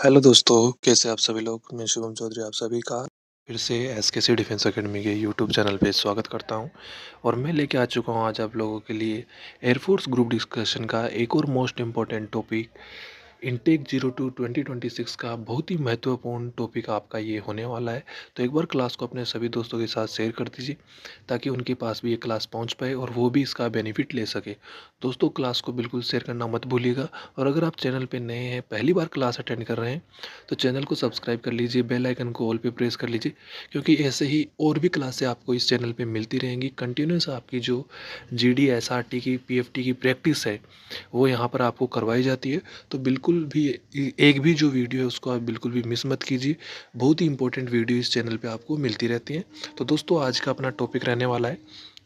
Hello दोस्तों, कैसे आप सभी लोग? मैं शुभम चौधरी आप सभी का फिर से एसकेसी डिफेंस एकेडमी के यूट्यूब चैनल पे स्वागत करता हूं। और मैं लेके आ चुका हूं आज आप लोगों के लिए एयरफोर्स ग्रुप डिस्कशन का एक और मोस्ट इम्पॉर्टेंट टॉपिक इनटेक 02 2026 का बहुत ही महत्वपूर्ण टॉपिक आपका ये होने वाला है। तो एक बार क्लास को अपने सभी दोस्तों के साथ शेयर कर दीजिए ताकि उनके पास भी ये क्लास पहुंच पाए और वो भी इसका बेनिफिट ले सके। दोस्तों, क्लास को बिल्कुल शेयर करना मत भूलिएगा। और अगर आप चैनल पे नए हैं, पहली बार क्लास अटेंड कर रहे हैं, तो चैनल को सब्सक्राइब कर लीजिए, बेल आइकन को ऑल पे प्रेस कर लीजिए, क्योंकि ऐसे ही और भी क्लासें आपको इस चैनल पे मिलती रहेंगी। कंटिन्यूस आपकी जो जीडी एसआरटी की पीएफटी की प्रैक्टिस है वो यहाँ पर आपको करवाई जाती है। तो बिल्कुल भी एक भी जो वीडियो है उसको आप बिल्कुल भी मिस मत कीजिए। बहुत ही इंपॉर्टेंट वीडियो इस चैनल पे आपको मिलती रहती हैं। तो दोस्तों, आज का अपना टॉपिक रहने वाला है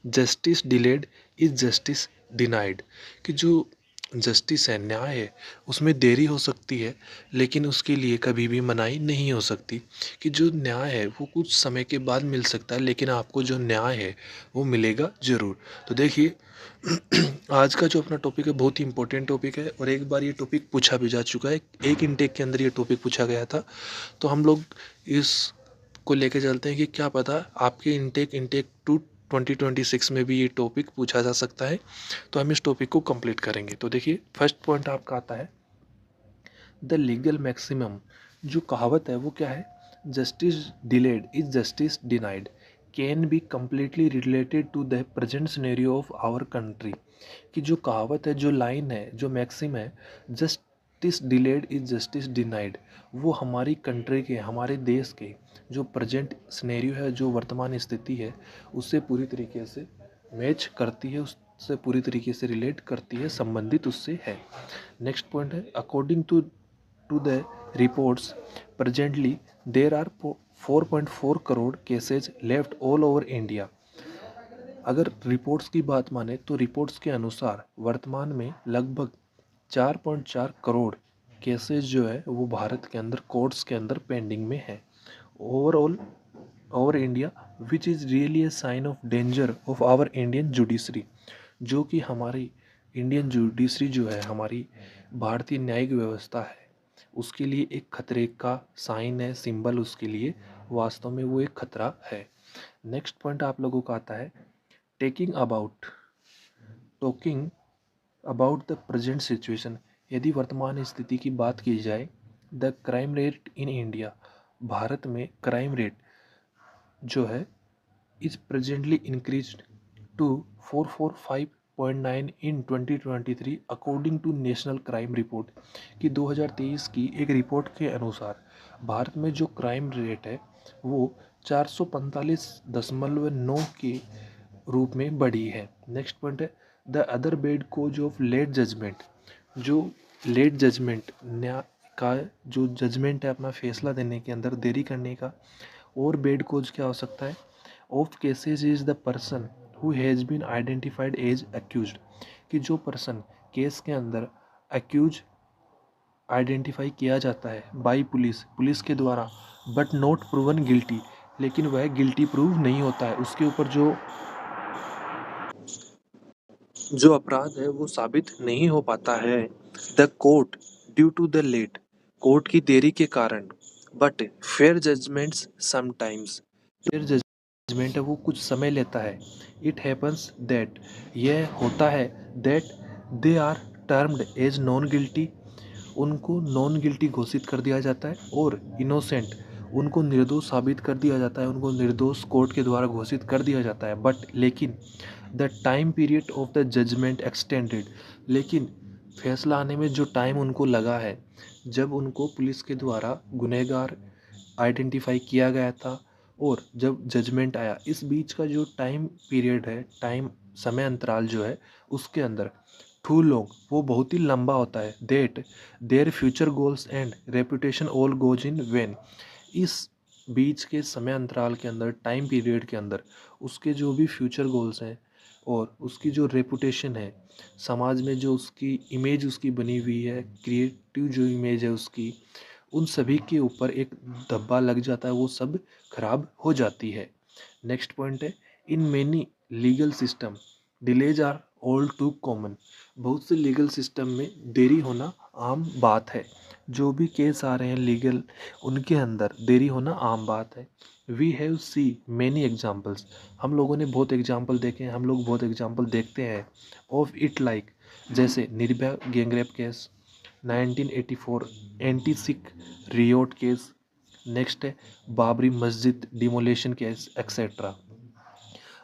justice delayed is justice denied. कि जो जस्टिस है, न्याय है, उसमें देरी हो सकती है लेकिन उसके लिए कभी भी मनाही नहीं हो सकती। कि जो न्याय है वो कुछ समय के बाद मिल सकता है लेकिन आपको जो न्याय है वो मिलेगा ज़रूर। तो देखिए, आज का जो अपना टॉपिक है बहुत ही इंपॉर्टेंट टॉपिक है और एक बार ये टॉपिक पूछा भी जा चुका है। एक इनटेक के अंदर ये टॉपिक पूछा गया था। तो हम लोग इस को लेके चलते हैं कि क्या पता आपके इनटेक टू 2026 में भी ये टॉपिक पूछा जा सकता है। तो हम इस टॉपिक को कंप्लीट करेंगे। तो देखिए, फर्स्ट पॉइंट आपका आता है द लीगल मैक्सिमम। जो कहावत है वो क्या है? Justice delayed is justice denied can be completely related to the present scenario of our country. कि जो कहावत है, जो लाइन है, जो मैक्सिम है, justice delayed is justice denied, वो हमारी कंट्री के, हमारे देश के जो प्रेजेंट सिनेरियो है, जो वर्तमान स्थिति है, उससे पूरी तरीके से मैच करती है, उससे पूरी तरीके से रिलेट करती है, संबंधित उससे है। नेक्स्ट पॉइंट है according to the reports presently there are 4.4 crore cases left all over India. अगर रिपोर्ट्स की बात माने तो रिपोर्ट्स के अनुसार वर्तमान में लगभग 4.4 करोड़ केसेस जो है वो भारत के अंदर कोर्ट्स के अंदर पेंडिंग में है overall over India, which is really a sign of danger of our Indian judiciary. जो कि हमारी इंडियन जुडिशरी जो है, हमारी भारतीय न्यायिक व्यवस्था है, उसके लिए एक खतरे का साइन है, सिंबल उसके लिए वास्तव में वो एक खतरा है। नेक्स्ट पॉइंट आप लोगों का आता है taking about talking about the present situation. यदि वर्तमान स्थिति की बात की जाए, the crime rate in India, भारत में क्राइम रेट जो है is presently increase to 445.9 in 2023 according to national crime report. कि 2023 की एक रिपोर्ट के अनुसार भारत में जो क्राइम रेट है वो 445.9 के रूप में बढ़ी है। नेक्स्ट पॉइंट है the other bad cause of late judgement. जो लेट जजमेंट, न्याय का जो जजमेंट है, अपना फैसला देने के अंदर देरी करने का और बेड कोज क्या हो सकता है? Of cases is the person who has been identified as accused. कि जो पर्सन केस के अंदर अक्यूज आइडेंटिफाई किया जाता है बाई पुलिस के द्वारा, बट नॉट प्रूवन गिल्टी, लेकिन वह गिल्टी प्रूव नहीं होता है, उसके ऊपर जो अपराध है वो साबित नहीं हो पाता है। The court due to the late, court की देरी के कारण, but fair judgements sometimes, fair judgement है वो कुछ समय लेता है। इट हैपन्स दैट, यह होता है, that they are termed as non guilty, उनको नॉन गिल्टी घोषित कर दिया जाता है, और इनोसेंट, उनको निर्दोष साबित कर दिया जाता है, उनको निर्दोष कोर्ट के द्वारा घोषित कर दिया जाता है। बट लेकिन the time period of the judgement extended, लेकिन फैसला आने में जो टाइम उनको लगा है, जब उनको पुलिस के द्वारा गुनहगार आइडेंटिफाई किया गया था और जब जजमेंट आया, इस बीच का जो टाइम पीरियड है, टाइम समय अंतराल जो है, उसके अंदर टू लॉन्ग, वो बहुत ही लंबा होता है। That their future goals and reputation all goes in vain, इस बीच के समय अंतराल के अंदर, टाइम पीरियड के अंदर, उसके जो भी फ्यूचर गोल्स हैं और उसकी जो रेपुटेशन है, समाज में जो उसकी इमेज उसकी बनी हुई है, क्रिएटिव जो इमेज है उसकी, उन सभी के ऊपर एक धब्बा लग जाता है, वो सब खराब हो जाती है। नेक्स्ट पॉइंट है in many legal system delays are all too common. बहुत से लीगल सिस्टम में देरी होना आम बात है। जो भी केस आ रहे हैं लीगल, उनके अंदर देरी होना आम बात है। We have see many examples, हम लोगों ने बहुत एग्जाम्पल देखे हैं, हम लोग बहुत एग्जाम्पल देखते हैं ऑफ इट, लाइक जैसे Nirbhaya gangrape case, 1984 anti Sikh riot case, next है बाबरी मस्जिद डिमोलेशन केस एक्सेट्रा।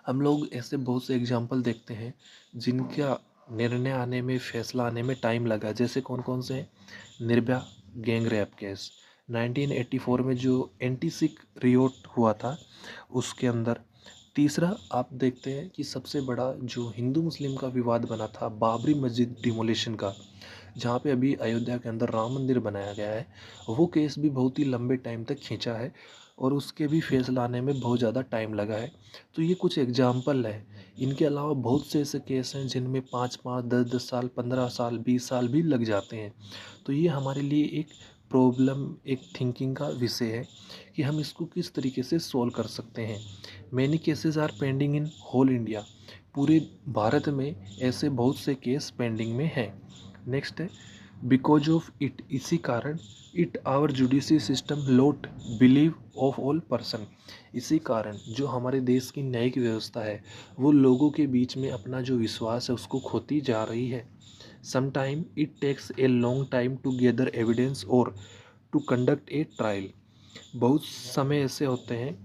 हम लोग ऐसे बहुत से एग्जाम्पल देखते हैं जिनका निर्णय आने में, फैसला आने में टाइम लगा। जैसे कौन कौन से हैं? निर्भया गैंग रेप केस 1984 में जो एंटी सिख रियोट हुआ था, उसके अंदर। तीसरा आप देखते हैं कि सबसे बड़ा जो हिंदू मुस्लिम का विवाद बना था बाबरी मस्जिद डिमोलिशन का, जहाँ पे अभी अयोध्या के अंदर राम मंदिर बनाया गया है, वो केस भी बहुत ही लंबे टाइम तक खींचा है और उसके भी फैसला आने में बहुत ज़्यादा टाइम लगा है। तो ये कुछ एग्जाम्पल है। इनके अलावा बहुत से ऐसे केस हैं जिनमें 5-5, 10-10 साल, 15 साल, 20 साल भी लग जाते हैं। तो ये हमारे लिए एक प्रॉब्लम, एक थिंकिंग का विषय है कि हम इसको किस तरीके से सॉल्व कर सकते हैं। Many cases are pending in whole India, पूरे भारत में ऐसे बहुत से केस पेंडिंग में हैं। नेक्स्ट है बिकॉज ऑफ इट, इसी कारण it our judiciary system lot believe of all person, इसी कारण जो हमारे देश की न्यायिक व्यवस्था है वो लोगों के बीच में अपना जो विश्वास है उसको खोती जा रही है। Sometime it takes a long time to gather evidence और टू कंडक्ट ए ट्रायल, बहुत समय ऐसे होते हैं,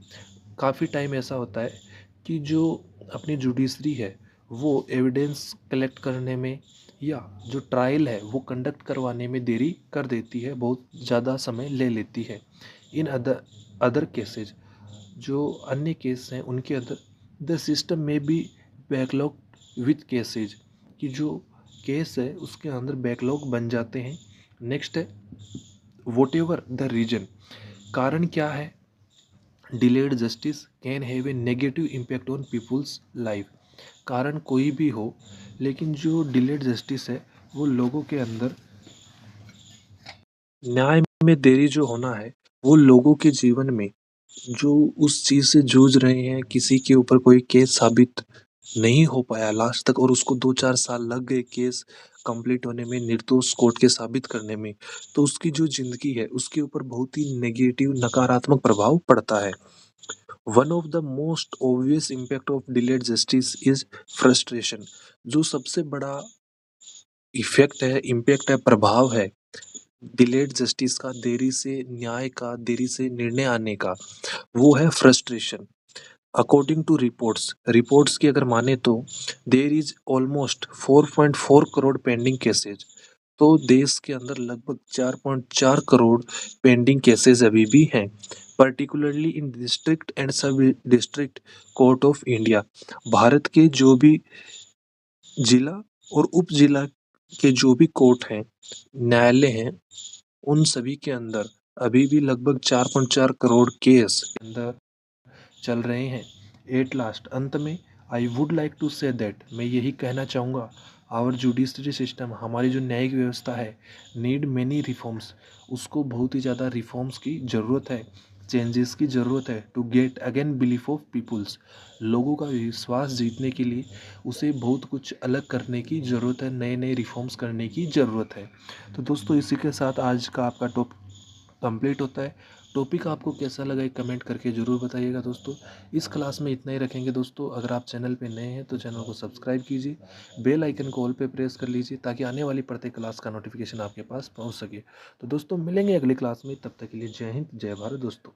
काफ़ी टाइम ऐसा होता है कि जो अपनी जुडिशरी है वो एविडेंस कलेक्ट करने में या जो ट्रायल है वो कंडक्ट करवाने में देरी कर देती है, बहुत ज़्यादा समय ले लेती है। इन अदर अदर केसेज, जो अन्य केस हैं उनके अंदर द सिस्टम में बी बैकलॉग विथ केसेज, कि जो केस है उसके अंदर बैकलॉग बन जाते हैं। नेक्स्ट है वॉट एवर द रीजन, कारण क्या है, delayed justice can have a negative impact on people's life, कारण कोई भी हो लेकिन जो डिलेड जस्टिस है वो लोगों के अंदर न्याय में देरी जो होना है वो लोगों के जीवन में, जो उस चीज़ से जूझ रहे हैं, किसी के ऊपर कोई केस साबित नहीं हो पाया लास्ट तक और उसको 2-4 साल लग गए केस कंप्लीट होने में, निर्दोष कोर्ट के साबित करने में, तो उसकी जो ज़िंदगी है उसके ऊपर बहुत ही नेगेटिव, नकारात्मक प्रभाव पड़ता है। One of the most obvious impact of delayed justice is frustration, जो सबसे बड़ा इफेक्ट है, इम्पैक्ट है, प्रभाव है डिलेड जस्टिस का, देरी से न्याय का, देरी से निर्णय आने का, वो है फ्रस्ट्रेशन। अकॉर्डिंग टू रिपोर्ट्स की अगर माने तो there is almost 4.4 crore pending cases, तो देश के अंदर लगभग 4.4 करोड़ पेंडिंग केसेस अभी भी हैं, पर्टिकुलरली इन डिस्ट्रिक्ट एंड सब district court of India. Bharat के जो भी जिला और उप जिला के जो भी कोर्ट हैं, न्यायालय हैं, उन सभी के अंदर अभी भी लगभग 4.4 करोड़ केस अंदर चल रहे हैं। एट लास्ट अंत में I would like to say that, मैं यही कहना चाहूँगा, आवर जुडिशरी सिस्टम, हमारी जो न्यायिक व्यवस्था है, नीड मेनी रिफॉर्म्स, उसको बहुत ही ज़्यादा रिफॉर्म्स की ज़रूरत है, चेंजेस की ज़रूरत है, to get again belief of peoples, लोगों का विश्वास जीतने के लिए उसे बहुत कुछ अलग करने की ज़रूरत है, नए नए रिफॉर्म्स करने की ज़रूरत है। तो दोस्तों इसी के साथ आज का आपका टॉपिक कंप्लीट होता है। टॉपिक आपको कैसा लगा एक कमेंट करके ज़रूर बताइएगा दोस्तों। इस क्लास में इतना ही रखेंगे दोस्तों। अगर आप चैनल पे नए हैं तो चैनल को सब्सक्राइब कीजिए, बेल आइकन को ऑल पे प्रेस कर लीजिए ताकि आने वाली प्रत्येक क्लास का नोटिफिकेशन आपके पास पहुंच सके। तो दोस्तों मिलेंगे अगली क्लास में, तब तक के लिए जय हिंद, जय भारत दोस्तों।